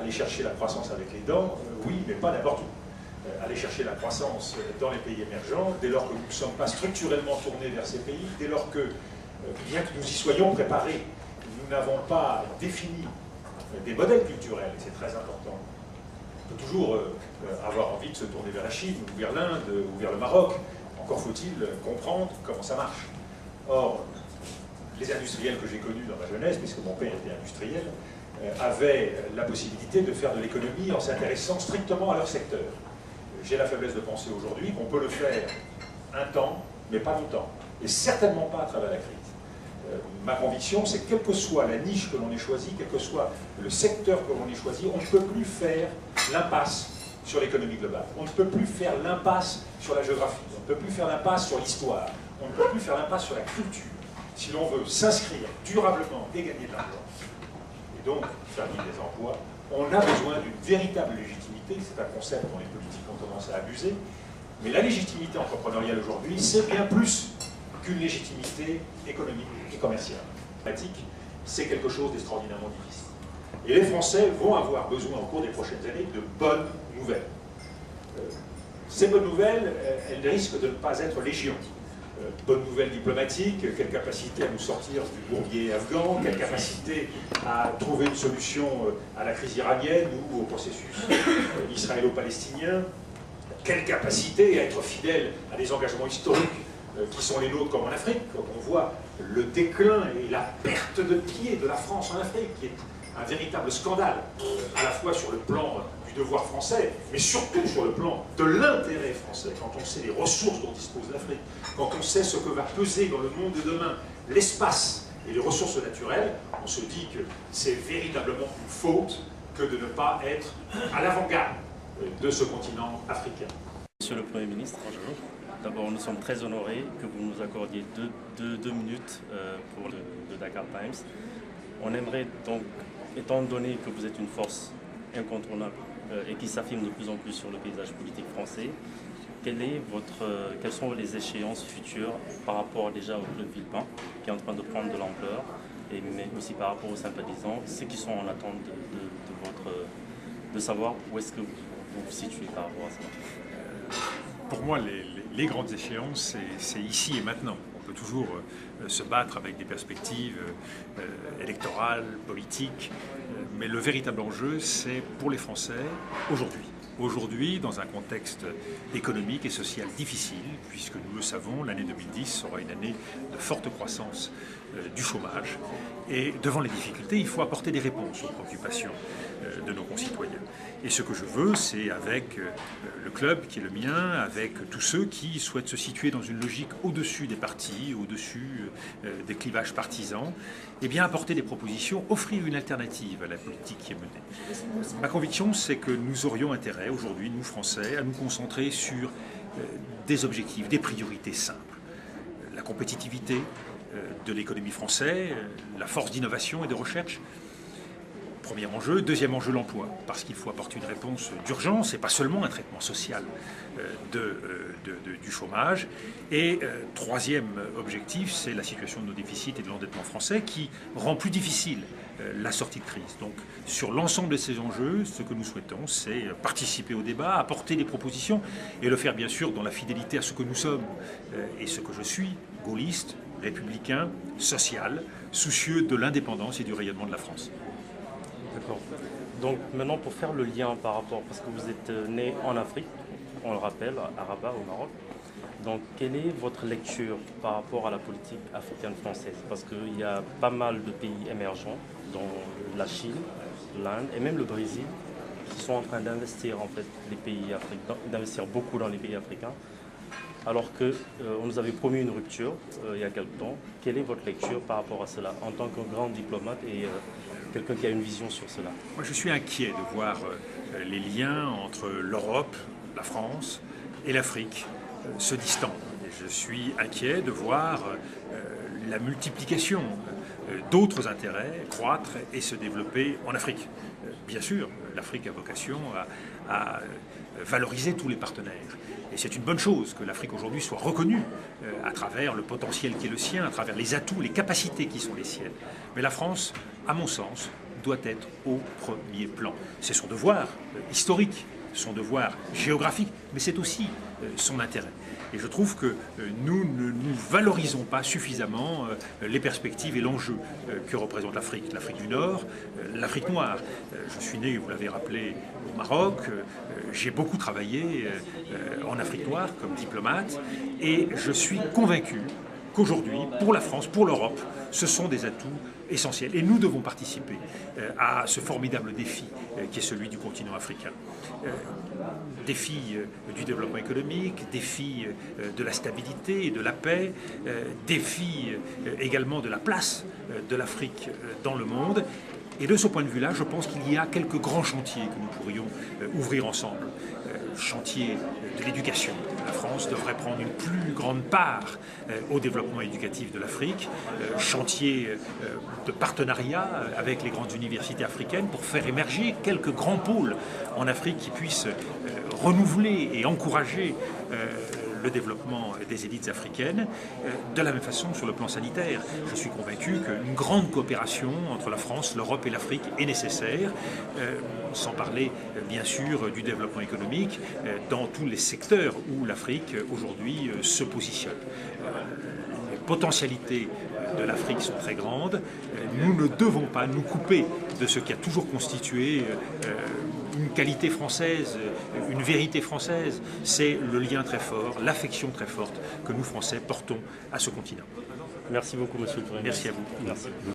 aller chercher la croissance avec les dents, oui, mais pas n'importe où. Aller chercher la croissance dans les pays émergents, dès lors que nous ne sommes pas structurellement tournés vers ces pays, dès lors que, bien que nous y soyons préparés, nous n'avons pas défini des modèles culturels, et c'est très important. On peut toujours avoir envie de se tourner vers la Chine, ou vers l'Inde, ou vers le Maroc. Encore faut-il comprendre comment ça marche. Or, les industriels que j'ai connus dans ma jeunesse, puisque mon père était industriel, avaient la possibilité de faire de l'économie en s'intéressant strictement à leur secteur. J'ai la faiblesse de penser aujourd'hui qu'on peut le faire un temps, mais pas longtemps, et certainement pas à travers la crise. Ma conviction, c'est que quelle que soit la niche que l'on ait choisie, quel que soit le secteur que l'on ait choisi, on ne peut plus faire l'impasse sur l'économie globale. On ne peut plus faire l'impasse sur la géographie. On ne peut plus faire l'impasse sur l'histoire. On ne peut plus faire l'impasse sur la culture. Si l'on veut s'inscrire durablement et gagner de l'argent, et donc faire vivre des emplois, on a besoin d'une véritable légitimité. C'est un concept dont les politiques ont tendance à abuser. Mais la légitimité entrepreneuriale aujourd'hui, c'est bien plus qu'une légitimité économique et commerciale. C'est quelque chose d'extraordinairement difficile. Et les Français vont avoir besoin au cours des prochaines années de bonnes nouvelles. Ces bonnes nouvelles, elles risquent de ne pas être légion. Bonnes nouvelles diplomatiques, quelle capacité à nous sortir du bourbier afghan, quelle capacité à trouver une solution à la crise iranienne ou au processus israélo-palestinien, quelle capacité à être fidèle à des engagements historiques qui sont les nôtres comme en Afrique, quand on voit le déclin et la perte de pied de la France en Afrique, qui est un véritable scandale, à la fois sur le plan du devoir français, mais surtout sur le plan de l'intérêt français, quand on sait les ressources dont dispose l'Afrique, quand on sait ce que va peser dans le monde de demain l'espace et les ressources naturelles, on se dit que c'est véritablement une faute que de ne pas être à l'avant-garde de ce continent africain. Monsieur le Premier ministre, bonjour. D'abord, nous sommes très honorés que vous nous accordiez deux minutes pour le Dakar Times. On aimerait donc, étant donné que vous êtes une force incontournable et qui s'affirme de plus en plus sur le paysage politique français, quelles sont les échéances futures par rapport déjà au club Villepin, qui est en train de prendre de l'ampleur, et mais aussi par rapport aux sympathisants, ceux qui sont en attente de savoir où est-ce que vous vous situez par rapport à ça? Pour moi, les grandes échéances, c'est ici et maintenant. On peut toujours se battre avec des perspectives électorales, politiques, mais le véritable enjeu, c'est pour les Français aujourd'hui. Aujourd'hui, dans un contexte économique et social difficile, puisque nous le savons, l'année 2010 sera une année de forte croissance du chômage. Et devant les difficultés, il faut apporter des réponses aux préoccupations de nos concitoyens. Et ce que je veux, c'est avec le club qui est le mien, avec tous ceux qui souhaitent se situer dans une logique au-dessus des partis, au-dessus des clivages partisans, et bien apporter des propositions, offrir une alternative à la politique qui est menée. Ma conviction, c'est que nous aurions intérêt aujourd'hui, nous Français, à nous concentrer sur des objectifs, des priorités simples. La compétitivité de l'économie française, la force d'innovation et de recherche. Premier enjeu. Deuxième enjeu, l'emploi, parce qu'il faut apporter une réponse d'urgence et pas seulement un traitement social du chômage. Et troisième objectif, c'est la situation de nos déficits et de l'endettement français qui rend plus difficile la sortie de crise. Donc sur l'ensemble de ces enjeux, ce que nous souhaitons, c'est participer au débat, apporter des propositions et le faire bien sûr dans la fidélité à ce que nous sommes et ce que je suis, gaulliste, républicain, social, soucieux de l'indépendance et du rayonnement de la France. D'accord. Donc maintenant, pour faire le lien par rapport, parce que vous êtes né en Afrique, on le rappelle, à Rabat, au Maroc. Donc quelle est votre lecture par rapport à la politique africaine française? Parce qu'il y a pas mal de pays émergents, dont la Chine, l'Inde et même le Brésil, qui sont en train d'investir en fait les pays africains, d'investir beaucoup dans les pays africains. Alors qu'on nous avait promis une rupture il y a quelque temps. Quelle est votre lecture par rapport à cela, en tant que grand diplomate et quelqu'un qui a une vision sur cela? Moi, je suis inquiet de voir les liens entre l'Europe, la France et l'Afrique se distendre. Et je suis inquiet de voir la multiplication d'autres intérêts croître et se développer en Afrique. Bien sûr, l'Afrique a vocation à valoriser tous les partenaires. Et c'est une bonne chose que l'Afrique aujourd'hui soit reconnue à travers le potentiel qui est le sien, à travers les atouts, les capacités qui sont les siennes. Mais la France, à mon sens, doit être au premier plan. C'est son devoir historique, son devoir géographique, mais c'est aussi son intérêt. Et je trouve que nous ne nous valorisons pas suffisamment les perspectives et l'enjeu que représente l'Afrique. L'Afrique du Nord, l'Afrique noire. Je suis né, vous l'avez rappelé, au Maroc. J'ai beaucoup travaillé en Afrique noire comme diplomate. Et je suis convaincu qu'aujourd'hui, pour la France, pour l'Europe, ce sont des atouts essentiels. Et nous devons participer à ce formidable défi qui est celui du continent africain. Défi du développement économique, défi de la stabilité et de la paix, défi également de la place de l'Afrique dans le monde. Et de ce point de vue-là, je pense qu'il y a quelques grands chantiers que nous pourrions ouvrir ensemble. Chantier de l'éducation. La France devrait prendre une plus grande part au développement éducatif de l'Afrique. Chantier de partenariat avec les grandes universités africaines pour faire émerger quelques grands pôles en Afrique qui puissent renouveler et encourager le développement des élites africaines. De la même façon, sur le plan sanitaire, je suis convaincu qu'une grande coopération entre la France, l'Europe et l'Afrique est nécessaire, sans parler bien sûr du développement économique dans tous les secteurs où l'Afrique aujourd'hui se positionne. Les potentialités de l'Afrique sont très grandes. Nous ne devons pas nous couper de ce qui a toujours constitué une qualité française, une vérité française, c'est le lien très fort, l'affection très forte que nous Français portons à ce continent. Merci beaucoup, Monsieur le Premier ministre. Merci à vous. Merci.